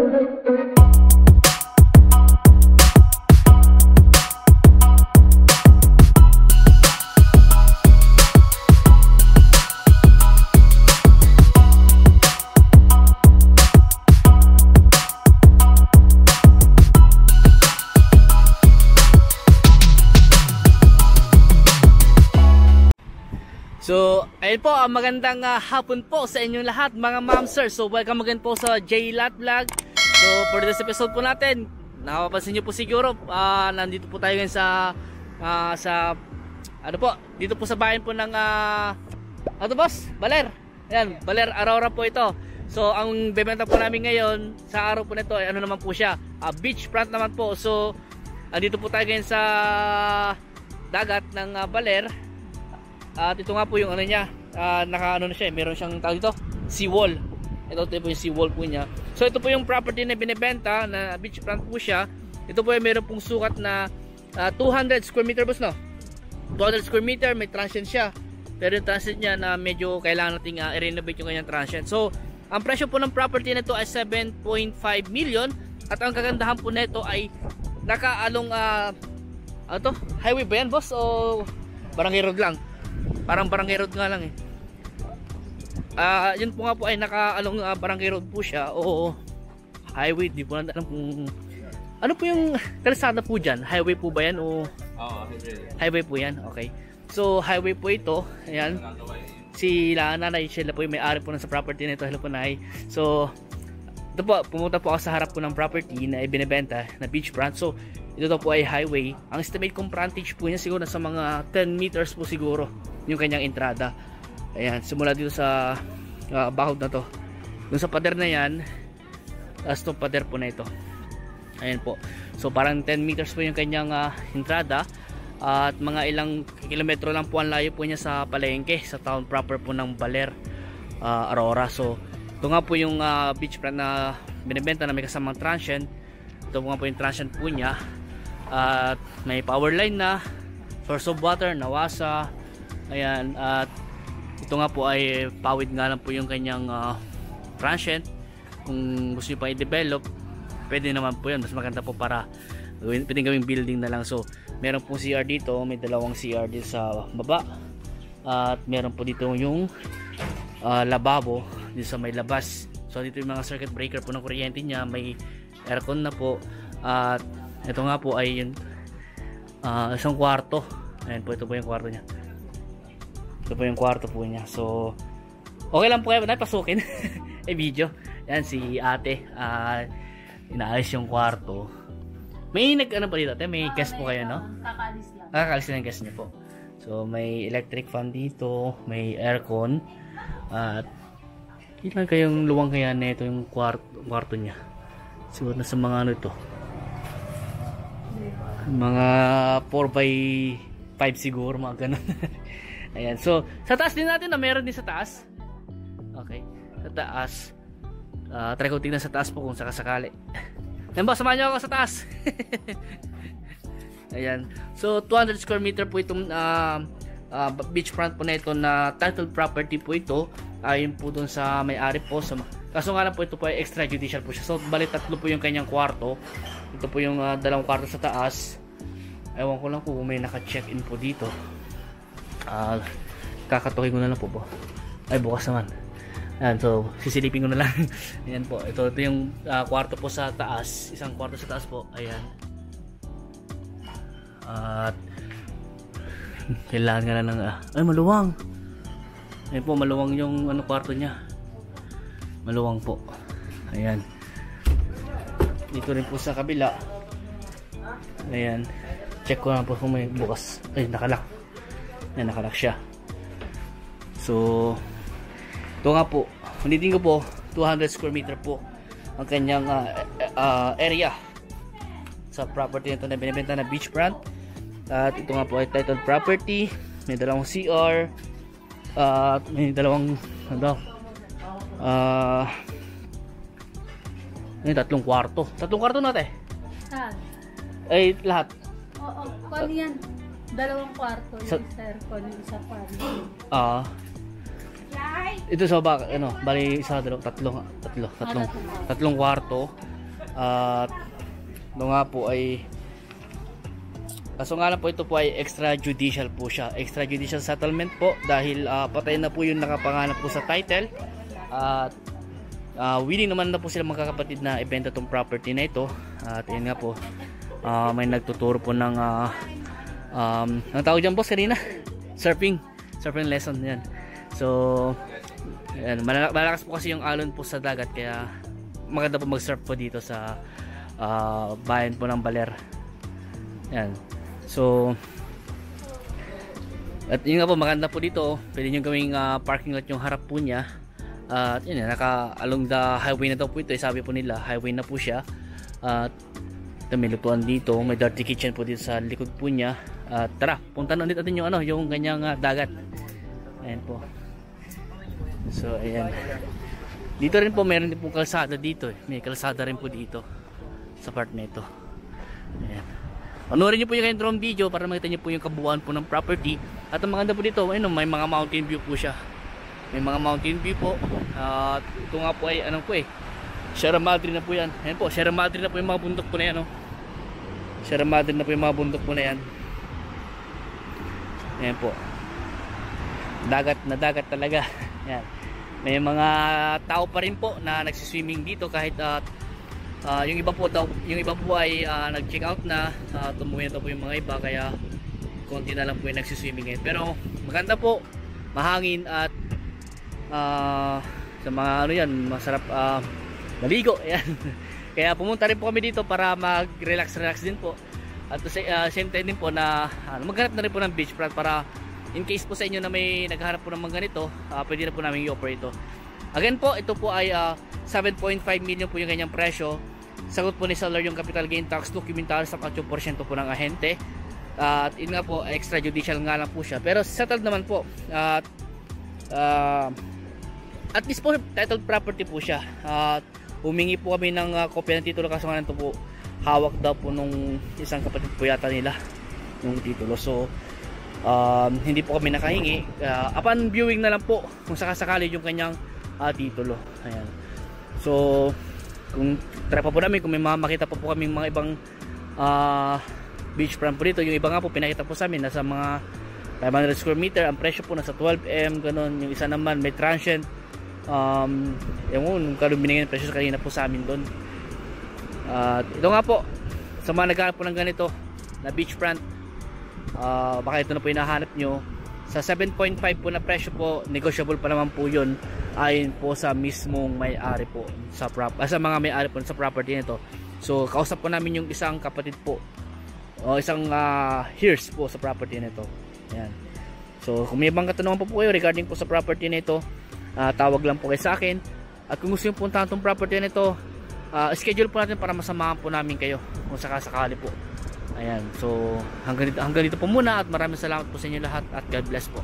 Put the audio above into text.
So, ayun po, magandang hapon po sa inyong lahat mga ma'am sir. So, welcome again po sa J-Lat Vlog. So, for this episode po natin, nakapapansin nyo po siguro, nandito po tayo ngayon sa ano po, dito po sa bayan po ng ano boss? Baler. Ayan, Baler Aurora po ito. So, ang bebenta po namin ngayon sa araw po nito ay ano naman po siya, beachfront naman po. So, dito po tayo ngayon sa dagat ng Baler. At ito nga po yung ano niya, naka ano na siya, meron siyang tawag dito, seawall. Ito po yung seawall po niya. So ito po yung property na binebenta, na beachfront po siya. Ito po yung meron pong sukat na 200 square meter boss, no? 200 square meter, may transient siya. Pero yung transient niya na medyo kailangan nating i-renovate yung kanyang transient. So ang presyo po ng property na ito ay 7.5 million. At ang kagandahan po nito ay nakaalong ano to? Highway ba yan boss? O barangay road lang? Parang barangay road nga lang eh. Yun po nga po ay nakaalong barangay road po siya. Oo, highway. Di po na alam kung ano po yung kalsada po dyan. Highway po ba yan o? Highway po yan. Okay. So highway po ito. Ayan. Si nanay, sila po yung may-ari po sa property na ito. Hello po nay. So ito po, pumunta po ako sa harap po ng property na ibinebenta na beachfront. So ito po ay highway. Ang estimate kong frontage po niya siguro nasa mga 10 meters po siguro yung kanyang entrada. Ayan, simula dito sa bahod na to. Dun sa pader na yan, as to pader po na ito. Ayan po. So parang 10 meters po yung kanyang entrada. At mga ilang kilometro lang po ang layo po niya sa palengke, sa town proper po ng Baler, Aurora. So ito nga po yung beachfront na binibenta na may kasamang transient. Ito po nga po yung transient po niya. At may power line na, source of water, nawasa. Ayan, at ito nga po ay pawid nga lang po yung kanyang transient. Kung gusto nyo pa i-develop, pwede naman po yun. Mas maganda po para pwede gawing building na lang. So meron po CR dito, may dalawang CR dito sa baba. At meron po dito yung lababo dito sa may labas. So dito yung mga circuit breaker po ng kuryente niya. May aircon na po. At ito nga po ay yung isang kwarto. Ayan po, ito po yung kwarto niya. Ito po yung kwarto po niya. So okay lang po kayo na pasukin video. Yan si ate, inaayos yung kwarto. May ano pa dito ate? May guest po kayo, no? Kakalis lang. Kakalis lang guest niyo po. So may electric fan dito, may aircon. At ilan kayong luwang kaya na ito yung kwarto niya. Siguro na sa mga ano ito, mga 4x5 siguro, mga ganun. Ayan, so sa taas din natin na meron din sa taas. Okay, sa taas try ko tingnan sa taas po kung sakasakali. Yan ba, samahan nyo ako sa taas. Ayan, so 200 square meter po itong beachfront po na ito, na titled property po ito. Ayon po dun sa may-ari po. Kaso nga lang po ito po ay extrajudicial po siya. So bali tatlo po yung kanyang kwarto. Ito po yung dalawang kwarto sa taas. Ewan ko lang po kung may naka-check-in po dito. Kakatukin ko na lang po po. Ay, bukas naman. Ayan, so sisilipin ko na lang. Ayan po, ito yung kwarto po sa taas. Isang kwarto sa taas po. Ayan. At kailangan nga na ng ay, maluwang. Ayan po, maluwang yung kwarto niya. Maluwang po. Ayan. Dito rin po sa kabila. Ayan. Check ko na po kung may bukas. Ay, nakalak. Ayan, nakalak siya. So ito nga po, ulitin ko po, 200 square meter po ang kanyang area sa property nito na binibenta na beachfront. At ito nga po ay titled property. May dalawang CR. May dalawang may tatlong kwarto. Tatlong kwarto na tayo? Ay, lahat. Oo, kung yan. Dalawang kwarto. Yung aircon, yung isa pa. Ito sa baka, bali isa, tatlong kwarto. At ito nga po ay kaso nga lang po, ito po ay extrajudicial po siya. Extrajudicial settlement po dahil patay na po yung nakapangalan po sa title. At willing naman na po sila magkakapatid na ibenta tong property na ito. At yun nga po, may nagtuturo po ng ang tawag dyan boss kanina, surfing lesson yan. So yan, malakas po kasi yung alon po sa dagat, kaya maganda po mag surf po dito sa bayan po ng Baler. Yan. So at yun nga po, maganda po dito, pwede nyo gawing parking lot yung harap po niya. At yun, along the highway na daw po ito, sabi po nila highway na po siya. At may lutuan dito, may dirty kitchen po dito sa likod po niya. Tara, punta na ulit natin yung yung ganyang dagat. Ayan po. So ayan, dito rin po meron din po kalsada dito, may kalsada rin po dito sa part na ito. Ayan, panoorin nyo po yung drone video para makita nyo po yung kabuuan po ng property. At ang maganda po dito, ayun, may mga mountain view po siya. May mga mountain view po. At ito nga po ay Sierra Madre na po yan. Ayan po, Sierra Madre na po yung mga bundok po na yan. Sierra Madre na po yung mga bundok po na yan. Ayan po, dagat na dagat talaga. Ayan. May mga tao pa rin po na nagsiswimming dito kahit yung iba po ay nag-check out na, tumuwi na po yung mga iba, kaya konti na lang po yung nagsiswimming ngayon. Pero maganda po, mahangin at sa mga yan, masarap maligo. Ayan. Kaya pumunta rin po kami dito para mag-relax din po. At same time din po na maghanap na rin po ng beachfront para in case po sa inyo na may naghahanap po ng mga ganito, pwede na po namin i-offer ito. Again po, ito po ay 7.5 million po yung ganyang presyo. Sagot po ni seller yung capital gain tax, documental sa 4% po ng ahente. At yun nga po, extrajudicial nga lang po siya, pero settled naman po. At least po titled property po siya. Humingi po kami ng kopya ng titulo, kaso nga nito po hawak daw po nung isang kapatid po yata nila yung titulo. So hindi po kami nakahingi. Upon viewing na lang po kung sakasakali yung kanyang titulo. Ayan. So kung try pa po namin, kung may makita po kaming mga ibang beachfront po dito. Yung iba nga po pinakita po sa amin, nasa mga 500 square meter, ang presyo po nasa 12M ganon. Yung isa naman may transient, yung kalong binigyan ng presyo kanina po sa amin doon. Ito nga po, sa mga naghahanap po ng ganito na beachfront, baka ito na po hinahanap nyo. Sa 7.5 po na presyo po, negotiable pa naman po yun ayon po sa mismong may-ari po sa mga may-ari po sa property nito. So kausap po namin yung isang kapatid po, o isang heirs po sa property nito. Ayan. So kung may ibang katanungan po kayo regarding po sa property nito, tawag lang po kayo sa akin. At kung gusto nyo puntahan itong property nito, schedule po natin para masamahan po namin kayo kung sakasakali po. Ayan, so hanggang dito po muna, at maraming salamat po sa inyo lahat, at God bless po.